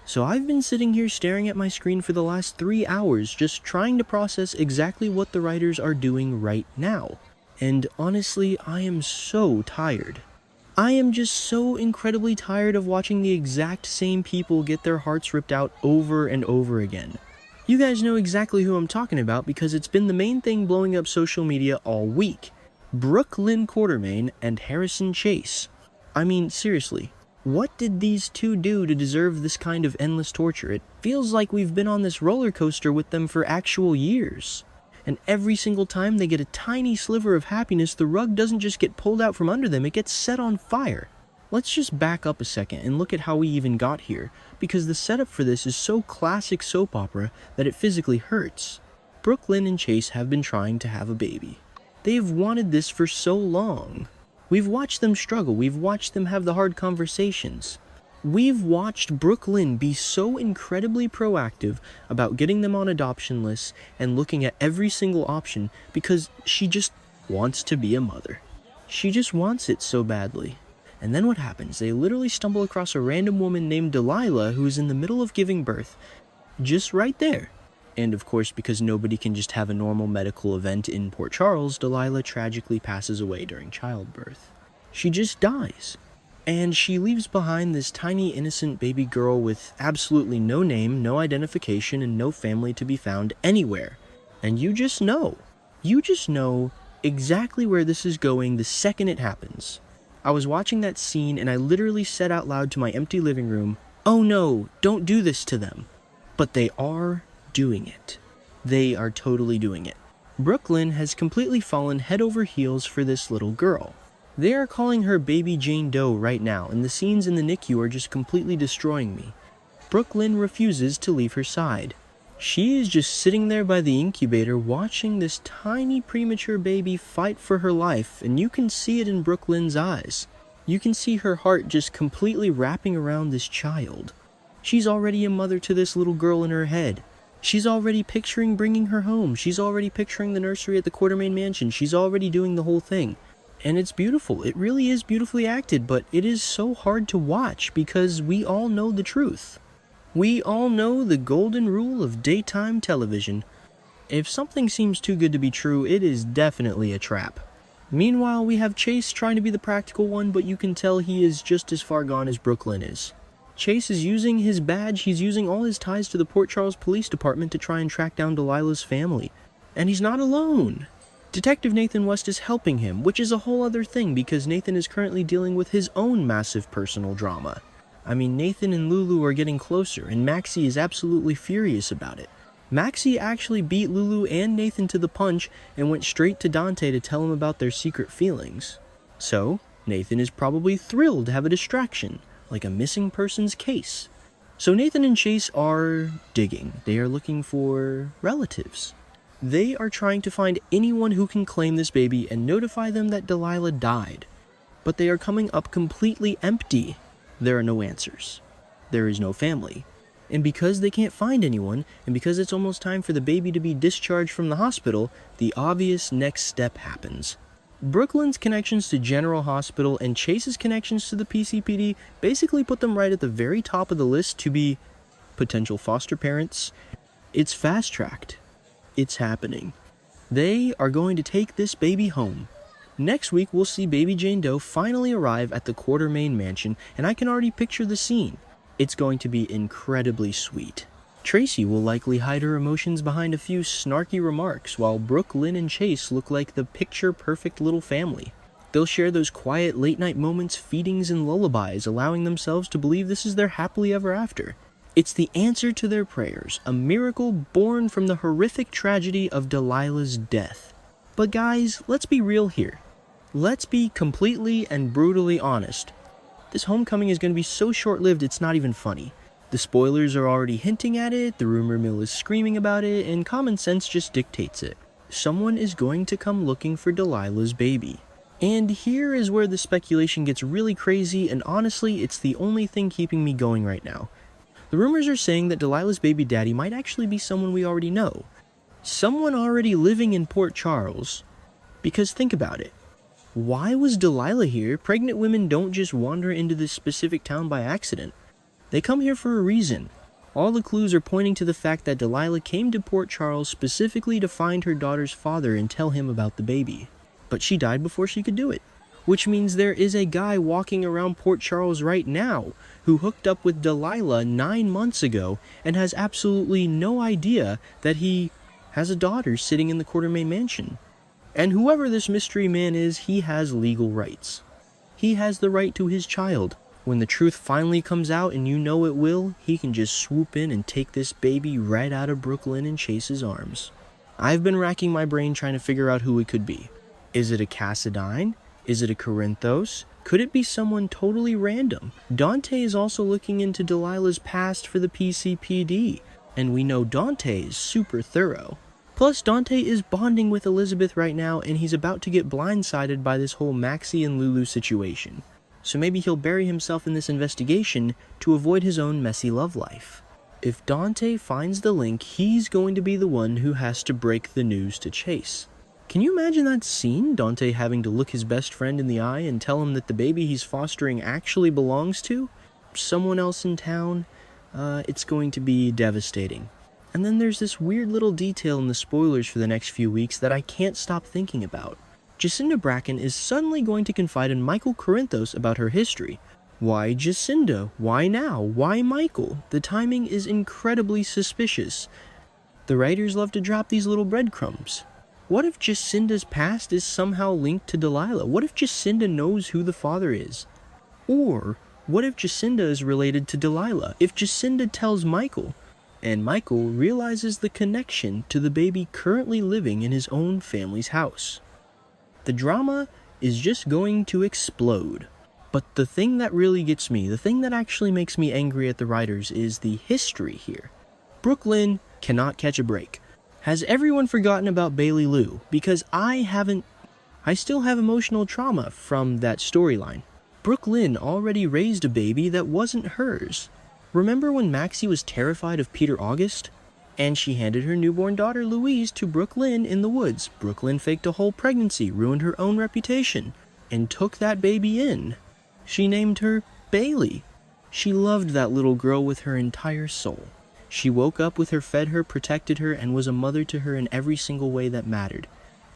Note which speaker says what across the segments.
Speaker 1: So I've been sitting here staring at my screen for the last 3 hours just trying to process exactly what the writers are doing right now. And honestly, I am so tired. I am just so incredibly tired of watching the exact same people get their hearts ripped out over and over again. You guys know exactly who I'm talking about because it's been the main thing blowing up social media all week. Brook Quartermaine and Harrison Chase. I mean, seriously, what did these two do to deserve this kind of endless torture? It feels like we've been on this roller coaster with them for actual years. And every single time they get a tiny sliver of happiness, the rug doesn't just get pulled out from under them, it gets set on fire. Let's just back up a second and look at how we even got here, because the setup for this is so classic soap opera that it physically hurts. Brook and Chase have been trying to have a baby. They have wanted this for so long. We've watched them struggle, we've watched them have the hard conversations. We've watched Brook be so incredibly proactive about getting them on adoption lists and looking at every single option because she just wants to be a mother. She just wants it so badly. And then what happens? They literally stumble across a random woman named Delilah who is in the middle of giving birth, just right there. And of course, because nobody can just have a normal medical event in Port Charles, Delilah tragically passes away during childbirth. She just dies. And she leaves behind this tiny innocent baby girl with absolutely no name, no identification, and no family to be found anywhere. And you just know exactly where this is going the second it happens. I was watching that scene and I literally said out loud to my empty living room, "Oh no, don't do this to them." But they are doing it. They are totally doing it. Brook has completely fallen head over heels for this little girl. They are calling her baby Jane Doe right now, and the scenes in the NICU are just completely destroying me. Brook refuses to leave her side. She is just sitting there by the incubator watching this tiny premature baby fight for her life, and you can see it in Brook eyes. You can see her heart just completely wrapping around this child. She's already a mother to this little girl in her head. She's already picturing bringing her home. She's already picturing the nursery at the Quartermaine mansion. She's already doing the whole thing. And it's beautiful. It really is beautifully acted, but it is so hard to watch because we all know the truth. We all know the golden rule of daytime television. If something seems too good to be true, it is definitely a trap. Meanwhile, we have Chase trying to be the practical one, but you can tell he is just as far gone as Brook is. Chase is using his badge, he's using all his ties to the Port Charles Police Department to try and track down Delilah's family. And he's not alone. Detective Nathan West is helping him, which is a whole other thing because Nathan is currently dealing with his own massive personal drama. I mean, Nathan and Lulu are getting closer, and Maxie is absolutely furious about it. Maxie actually beat Lulu and Nathan to the punch and went straight to Dante to tell him about their secret feelings. So, Nathan is probably thrilled to have a distraction, like a missing persons case. So Nathan and Chase are digging. They are looking for relatives. They are trying to find anyone who can claim this baby and notify them that Delilah died. But they are coming up completely empty. There are no answers. There is no family. And because they can't find anyone, and because it's almost time for the baby to be discharged from the hospital, the obvious next step happens. Brooklyn's connections to General Hospital and Chase's connections to the PCPD basically put them right at the very top of the list to be potential foster parents. It's fast-tracked. It's happening. They are going to take this baby home. Next week, we'll see baby Jane Doe finally arrive at the Quartermaine mansion, and I can already picture the scene. It's going to be incredibly sweet. Tracy will likely hide her emotions behind a few snarky remarks, while Brook, and Chase look like the picture-perfect little family. They'll share those quiet late-night moments, feedings, and lullabies, allowing themselves to believe this is their happily ever after. It's the answer to their prayers, a miracle born from the horrific tragedy of Delilah's death. But guys, let's be real here. Let's be completely and brutally honest. This homecoming is going to be so short-lived it's not even funny. The spoilers are already hinting at it, the rumor mill is screaming about it, and common sense just dictates it. Someone is going to come looking for Delilah's baby. And here is where the speculation gets really crazy, and honestly, it's the only thing keeping me going right now. The rumors are saying that Delilah's baby daddy might actually be someone we already know. Someone already living in Port Charles. Because think about it. Why was Delilah here? Pregnant women don't just wander into this specific town by accident. They come here for a reason. All the clues are pointing to the fact that Delilah came to Port Charles specifically to find her daughter's father and tell him about the baby. But she died before she could do it. Which means there is a guy walking around Port Charles right now who hooked up with Delilah 9 months ago and has absolutely no idea that he has a daughter sitting in the Quartermaine mansion. And whoever this mystery man is, he has legal rights. He has the right to his child. When the truth finally comes out, and you know it will, he can just swoop in and take this baby right out of Brooklyn and Chase's arms. I've been racking my brain trying to figure out who it could be. Is it a Cassadine? Is it a Corinthos? Could it be someone totally random? Dante is also looking into Delilah's past for the PCPD, and we know Dante is super thorough. Plus, Dante is bonding with Elizabeth right now, and he's about to get blindsided by this whole Maxie and Lulu situation. So maybe he'll bury himself in this investigation to avoid his own messy love life. If Dante finds the link, he's going to be the one who has to break the news to Chase. Can you imagine that scene? Dante having to look his best friend in the eye and tell him that the baby he's fostering actually belongs to someone else in town? It's going to be devastating. And then there's this weird little detail in the spoilers for the next few weeks that I can't stop thinking about. Jacinda Bracken is suddenly going to confide in Michael Corinthos about her history. Why Jacinda? Why now? Why Michael? The timing is incredibly suspicious. The writers love to drop these little breadcrumbs. What if Jacinda's past is somehow linked to Delilah? What if Jacinda knows who the father is? Or what if Jacinda is related to Delilah? If Jacinda tells Michael, and Michael realizes the connection to the baby currently living in his own family's house. The drama is just going to explode. But the thing that really gets me, the thing that actually makes me angry at the writers is the history here. Brook Lynn cannot catch a break. Has everyone forgotten about Bailey Lou? Because I still have emotional trauma from that storyline. Brook Lynn already raised a baby that wasn't hers. Remember when Maxie was terrified of Peter August? And she handed her newborn daughter Louise to Brook Lynn in the woods. Brook Lynn faked a whole pregnancy, ruined her own reputation, and took that baby in. She named her Bailey. She loved that little girl with her entire soul. She woke up with her, fed her, protected her, and was a mother to her in every single way that mattered.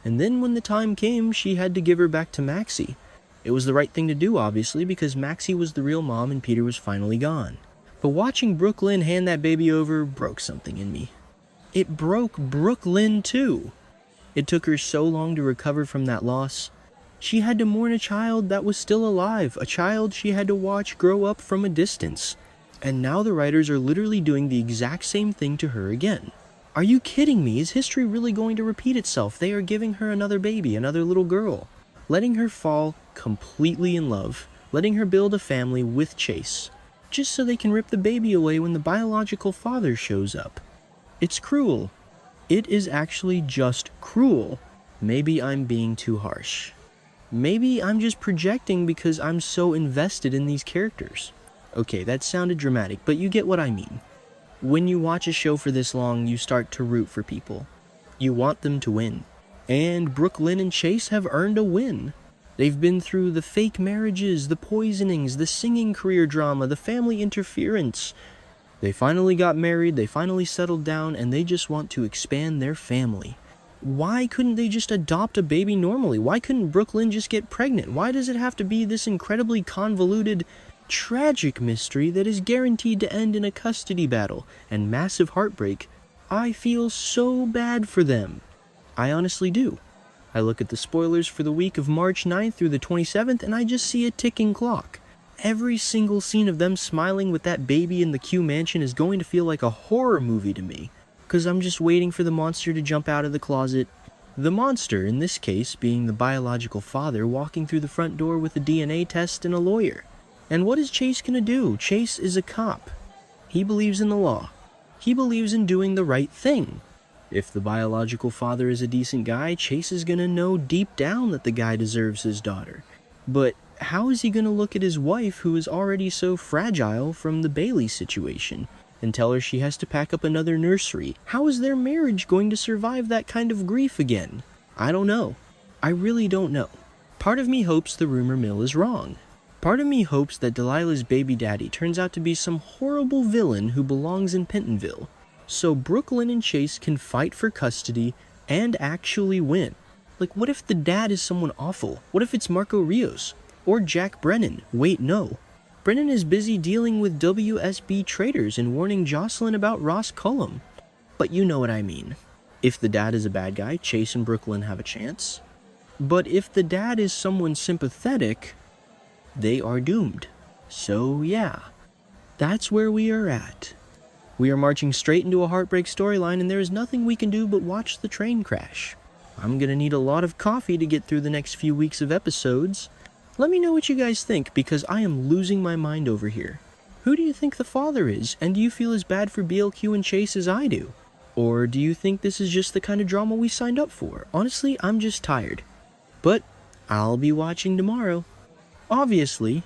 Speaker 1: And then when the time came, she had to give her back to Maxie. It was the right thing to do, obviously, because Maxie was the real mom and Peter was finally gone. But watching Brook Lynn hand that baby over broke something in me. It broke Brook Lynn too. It took her so long to recover from that loss. She had to mourn a child that was still alive, a child she had to watch grow up from a distance. And now the writers are literally doing the exact same thing to her again. Are you kidding me? Is history really going to repeat itself? They are giving her another baby, another little girl, letting her fall completely in love, letting her build a family with Chase, just so they can rip the baby away when the biological father shows up. It's cruel. It is actually just cruel. Maybe I'm being too harsh. Maybe I'm just projecting because I'm so invested in these characters. Okay, that sounded dramatic, but you get what I mean. When you watch a show for this long, you start to root for people. You want them to win. And Brook Lynn and Chase have earned a win. They've been through the fake marriages, the poisonings, the singing career drama, the family interference. They finally got married, they finally settled down, and they just want to expand their family. Why couldn't they just adopt a baby normally? Why couldn't Brook Lynn just get pregnant? Why does it have to be this incredibly convoluted, tragic mystery that is guaranteed to end in a custody battle and massive heartbreak? I feel so bad for them. I honestly do. I look at the spoilers for the week of March 9th through the 27th and I just see a ticking clock. Every single scene of them smiling with that baby in the Q mansion is going to feel like a horror movie to me, because I'm just waiting for the monster to jump out of the closet. The monster, in this case, being the biological father walking through the front door with a DNA test and a lawyer. And what is Chase gonna do? Chase is a cop. He believes in the law. He believes in doing the right thing. If the biological father is a decent guy, Chase is gonna know deep down that the guy deserves his daughter. But how is he gonna look at his wife, who is already so fragile from the Bailey situation, and tell her she has to pack up another nursery? How is their marriage going to survive that kind of grief again? I don't know. I really don't know. Part of me hopes the rumor mill is wrong. Part of me hopes that Delilah's baby daddy turns out to be some horrible villain who belongs in Pentonville, so Brooklyn and Chase can fight for custody and actually win. Like, what if the dad is someone awful? What if it's Marco Rios? Or Jack Brennan? Wait, no. Brennan is busy dealing with WSB traders and warning Jocelyn about Ross Cullum. But you know what I mean. If the dad is a bad guy, Chase and Brooklyn have a chance. But if the dad is someone sympathetic, they are doomed. So yeah, that's where we are at. We are marching straight into a heartbreak storyline, and there is nothing we can do but watch the train crash. I'm gonna need a lot of coffee to get through the next few weeks of episodes. Let me know what you guys think, because I am losing my mind over here. Who do you think the father is, and do you feel as bad for BLQ and Chase as I do? Or do you think this is just the kind of drama we signed up for? Honestly, I'm just tired. But I'll be watching tomorrow. Obviously,